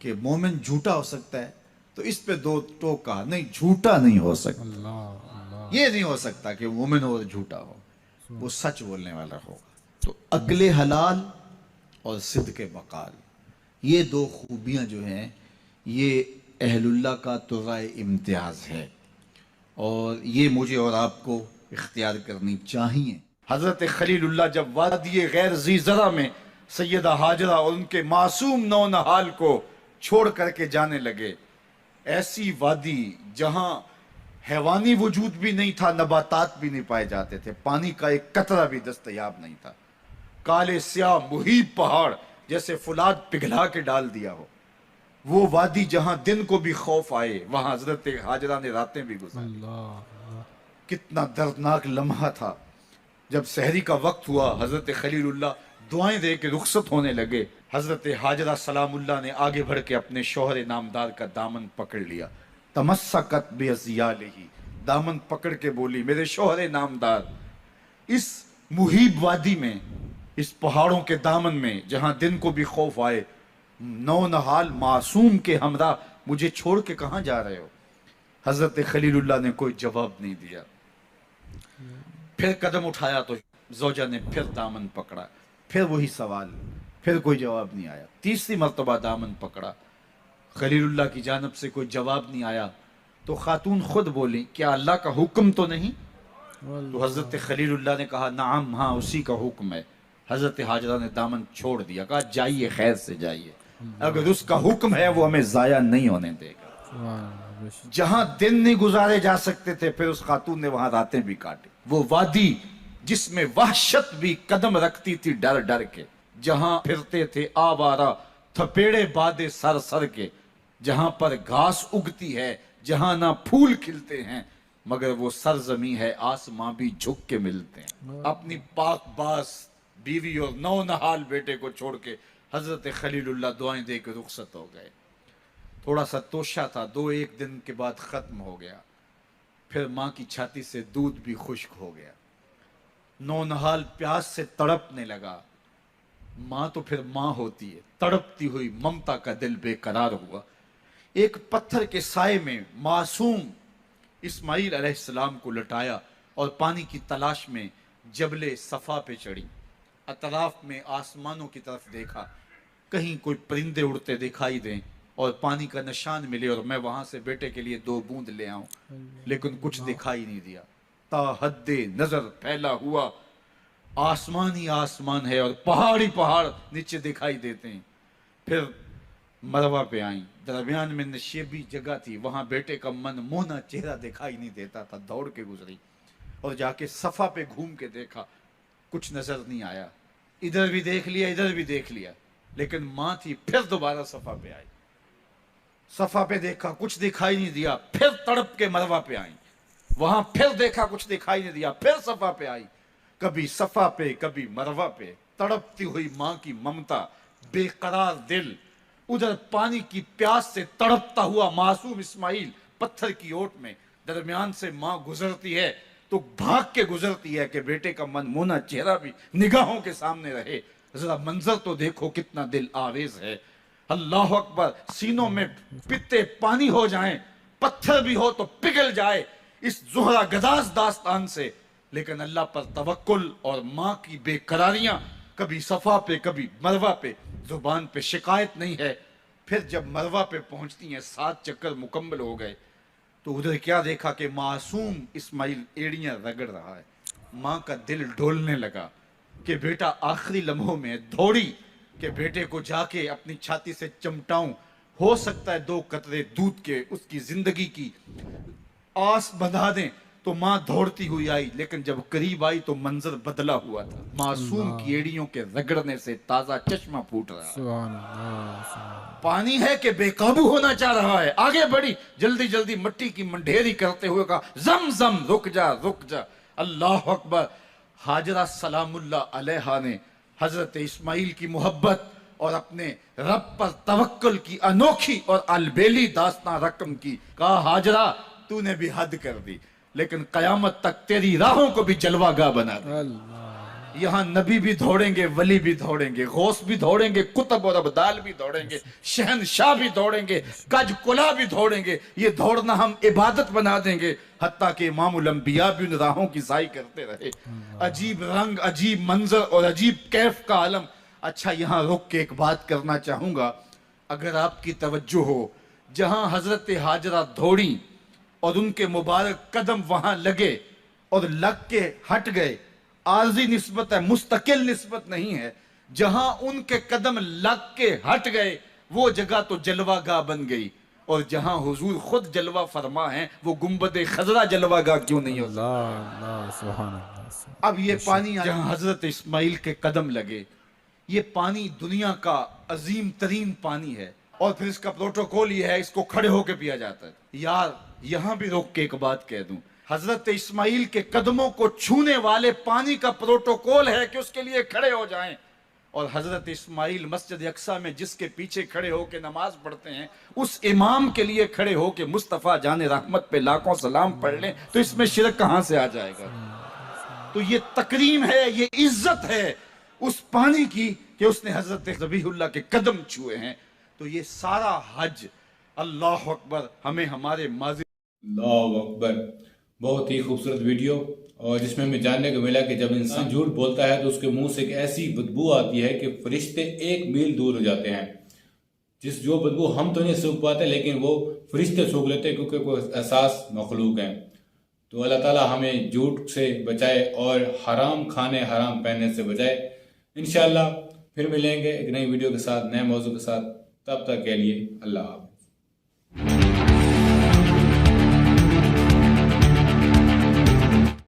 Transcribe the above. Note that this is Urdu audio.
کہ مومن جھوٹا ہو سکتا ہے، تو اس پہ دو ٹوک کہا، نہیں جھوٹا نہیں ہو سکتا، یہ نہیں ہو سکتا کہ مومن ہو اور جھوٹا ہو، وہ سچ بولنے والا ہوگا۔ تو عقل حلال اور صدق مقال، یہ دو خوبیاں جو ہیں یہ اہل اللہ کا طرائے امتیاز ہے، اور یہ مجھے اور آپ کو اختیار کرنی چاہیے۔ حضرت خلیل اللہ جب وادی غیر ذی زرع میں سیدہ ہاجرہ اور ان کے معصوم نونہال کو چھوڑ کر کے جانے لگے، ایسی وادی جہاں حیوانی وجود بھی نہیں تھا، نباتات بھی نہیں پائے جاتے تھے، پانی کا ایک قطرہ بھی دستیاب نہیں تھا، کالے سیاہ محیط پہاڑ جیسے فولاد پگھلا کے ڈال دیا ہو، وہ وادی جہاں دن کو بھی خوف آئے، وہاں حضرت ہاجرہ نے راتیں بھی گزاری۔ کتنا دردناک لمحہ تھا جب سحری کا وقت ہوا، حضرت خلیل اللہ دعائیں دے کے رخصت ہونے لگے، حضرت ہاجرہ سلام اللہ نے آگے بڑھ کے اپنے شوہر نامدار کا دامن پکڑ لیا، تمسکت بِأَزْيَالِهِ، دامن پکڑ کے بولی، میرے شوہر نامدار، اس محیب وادی میں، اس پہاڑوں کے دامن میں جہاں دن کو بھی خوف آئے، نونہال معصوم کے ہمراہ مجھے چھوڑ کے کہاں جا رہے ہو؟ حضرت خلیل اللہ نے کوئی جواب نہیں دیا، پھر قدم اٹھایا تو زوجہ نے پھر دامن پکڑا، پھر وہی سوال، پھر کوئی جواب نہیں آیا، تیسری مرتبہ دامن پکڑا، خلیل اللہ کی جانب سے کوئی جواب نہیں آیا، تو خاتون خود بولی، کیا اللہ کا حکم تو نہیں؟ تو حضرت خلیل اللہ نے کہا نعم، ہاں اسی کا حکم ہے۔ حضرت ہاجرہ نے دامن چھوڑ دیا، کہا جائیے، خیر سے جائیے، اگر اس کا حکم ہے وہ ہمیں ضائع نہیں ہونے دے گا۔ جہاں دن نہیں گزارے جا سکتے تھے، پھر اس خاتون نے وہاں راتیں بھی کاٹی، وہ وادی جس میں وحشت بھی قدم رکھتی تھی ڈر ڈر کے، جہاں پھرتے تھے آوارہ تھپیڑے بادے سر سر کے، جہاں پر گھاس اگتی ہے، جہاں نہ پھول کھلتے ہیں، مگر وہ سرزمین ہے آسماں بھی جھک کے ملتے ہیں۔ اپنی پاک باز بیوی اور نونہال بیٹے کو چھوڑ کے حضرت خلیل اللہ دعائیں دے کے رخصت ہو گئے۔ تھوڑا سا توشہ تھا، 2-1 دن کے بعد ختم ہو گیا، پھر ماں کی چھاتی سے دودھ بھی خشک ہو گیا، نونہال پیاس سے تڑپنے لگا، ماں تو پھر ماں ہوتی ہے، تڑپتی ہوئی ممتا کا دل بے قرار ہوا۔ ایک پتھر کے سائے میں معصوم اسماعیل علیہ السلام کو لٹایا اور پانی کی تلاش میں جبل صفا پہ چڑھی، اطراف میں آسمانوں کی طرف دیکھا، کہیں کوئی پرندے اڑتے دکھائی دیں اور پانی کا نشان ملے اور میں وہاں سے بیٹے کے لیے 2 بوند لے آؤں، لیکن کچھ دکھائی نہیں دیا۔ تا حد نظر پھیلا ہوا آسمان ہی آسمان ہے اور پہاڑ ہی پہاڑ نیچے دکھائی دیتے ہیں۔ پھر مروہ پہ آئیں، درمیان میں نشیبی جگہ تھی، وہاں بیٹے کا من مونا چہرہ دکھائی نہیں دیتا تھا، دوڑ کے گزری اور جا کے صفا پہ گھوم کے دیکھا، کچھ نظر نہیں آیا، ادھر بھی دیکھ لیا ادھر بھی دیکھ لیا، لیکن ماں تھی، پھر دوبارہ صفا پہ آئی، صفا پہ دیکھا کچھ دکھائی نہیں دیا، پھر تڑپ کے مروہ پہ آئیں، وہاں پھر دیکھا کچھ دکھائی نہیں دیا، پھر صفا پہ آئی، کبھی صفا پہ کبھی مروہ پہ، تڑپتی ہوئی ماں کی ممتا، بے قرار دل، ادھر پانی کی پیاس سے تڑپتا ہوا معصوم اسماعیل پتھر کی اوٹ میں، درمیان سے ماں گزرتی ہے تو بھاگ کے گزرتی ہے کہ بیٹے کا من مونا چہرہ بھی نگاہوں کے سامنے رہے۔ ذرا منظر تو دیکھو کتنا دل آویز ہے، اللہ اکبر، سینوں میں پتے پانی ہو جائیں، پتھر بھی ہو تو پگھل جائے اس زہرہ گداز داستان سے، لیکن اللہ پر توکل اور ماں کی بے قراریاں، کبھی صفا پہ کبھی مروہ پہ، زبان پہ شکایت نہیں ہے۔ پھر جب مروہ پہ پہنچتی ہیں، 7 چکر مکمل ہو گئے، تو ادھر کیا دیکھا کہ معصوم اسماعیل ایڑیاں رگڑ رہا ہے، ماں کا دل ڈولنے لگا کہ بیٹا آخری لمحوں میں دوڑی کہ بیٹے کو جا کے اپنی چھاتی سے چمٹاؤں، ہو سکتا ہے 2 قطرے دودھ کے اس کی زندگی کی آس بندھا دیں، تو ماں دوڑتی ہوئی آئی، لیکن جب قریب آئی تو منظر بدلا ہوا تھا، معصوم کی ایڑیوں کے رگڑنے سے تازہ چشمہ پھوٹ رہا، پانی ہے کہ بے قابو ہونا چاہ رہا ہے، آگے بڑھی، جلدی جلدی مٹی کی منڈھیری کرتے ہوئے کہا زم زم، رک جا رک جا، اللہ اکبر۔ ہاجرہ سلام اللہ علیہا نے حضرت اسماعیل کی محبت اور اپنے رب پر توکل کی انوکھی اور البیلی داستان رقم کی، کہا ہاجرہ تو نے بھی حد کر دی، لیکن قیامت تک تیری راہوں کو بھی جلوہ گاہ بنا دے۔ یہاں نبی بھی دوڑیں گے، ولی بھی دوڑیں گے، غوث بھی دوڑیں گے، قطب اور ابدال بھی دوڑیں گے، شہنشاہ بھی دوڑیں گے، کج کلا بھی دوڑیں گے. یہ دوڑنا ہم عبادت بنا دیں گے. حتیٰ کہ امام الانبیاء بھی ان راہوں کی سائی کرتے رہے. عجیب رنگ، عجیب منظر اور عجیب کیف کا عالم. اچھا یہاں رک کے ایک بات کرنا چاہوں گا، اگر آپ کی توجہ ہو، جہاں حضرت ہاجرہ دوڑیں اور ان کے مبارک قدم وہاں لگے اور لگ کے ہٹ گئے، عارضی نسبت ہے، مستقل نسبت نہیں ہے. جہاں ان کے قدم لگ کے ہٹ گئے وہ جگہ تو جلوہ گاہ بن گئی، اور جہاں حضور خود جلوہ فرما ہیں وہ گنبد خضرا جلوہ گاہ کیوں نہیں ہو سکتا؟ اللہ سبحان اللہ. اب یہ پانی جہاں حضرت اسماعیل کے قدم لگے، یہ پانی دنیا کا عظیم ترین پانی ہے، اور پھر اس کا پروٹوکول یہ ہے، اس کو کھڑے ہو کے پیا جاتا ہے. یار یہاں بھی روک کے ایک بات کہہ دوں، حضرت اسماعیل کے قدموں کو چھونے والے پانی کا پروٹوکول ہے کہ اس کے لیے کھڑے ہو جائیں. اور حضرت اسماعیل مسجد اقصی میں جس کے پیچھے کھڑے ہو کے نماز پڑھتے ہیں، اس امام کے لیے کھڑے ہو کے مصطفیٰ جان رحمت پہ لاکھوں سلام پڑھ لیں تو اس میں شرک کہاں سے آ جائے گا؟ تو یہ تکریم ہے، یہ عزت ہے اس پانی کی کہ اس نے حضرت ذبیح اللہ کے قدم چھوئے ہیں. تو یہ سارا حج، اللہ اکبر، ہمیں ہمارے ماضی. اللہ اکبر. بہت ہی خوبصورت ویڈیو، اور جس میں ہمیں جاننے کو ملا کہ جب انسان جھوٹ بولتا ہے تو اس کے منہ سے ایک ایسی بدبو آتی ہے کہ فرشتے 1 میل دور ہو جاتے ہیں. جو بدبو ہم تو نہیں سوکھ پاتے لیکن وہ فرشتے سوکھ لیتے ہیں، کیونکہ کوئی احساس مخلوق ہیں. تو اللہ تعالی ہمیں جھوٹ سے بچائے اور حرام کھانے حرام پہننے سے بچائے. انشاءاللہ پھر ملیں گے ایک نئی ویڈیو کے ساتھ، نئے موضوع کے ساتھ. تب تک کے لیے اللہ حافظ.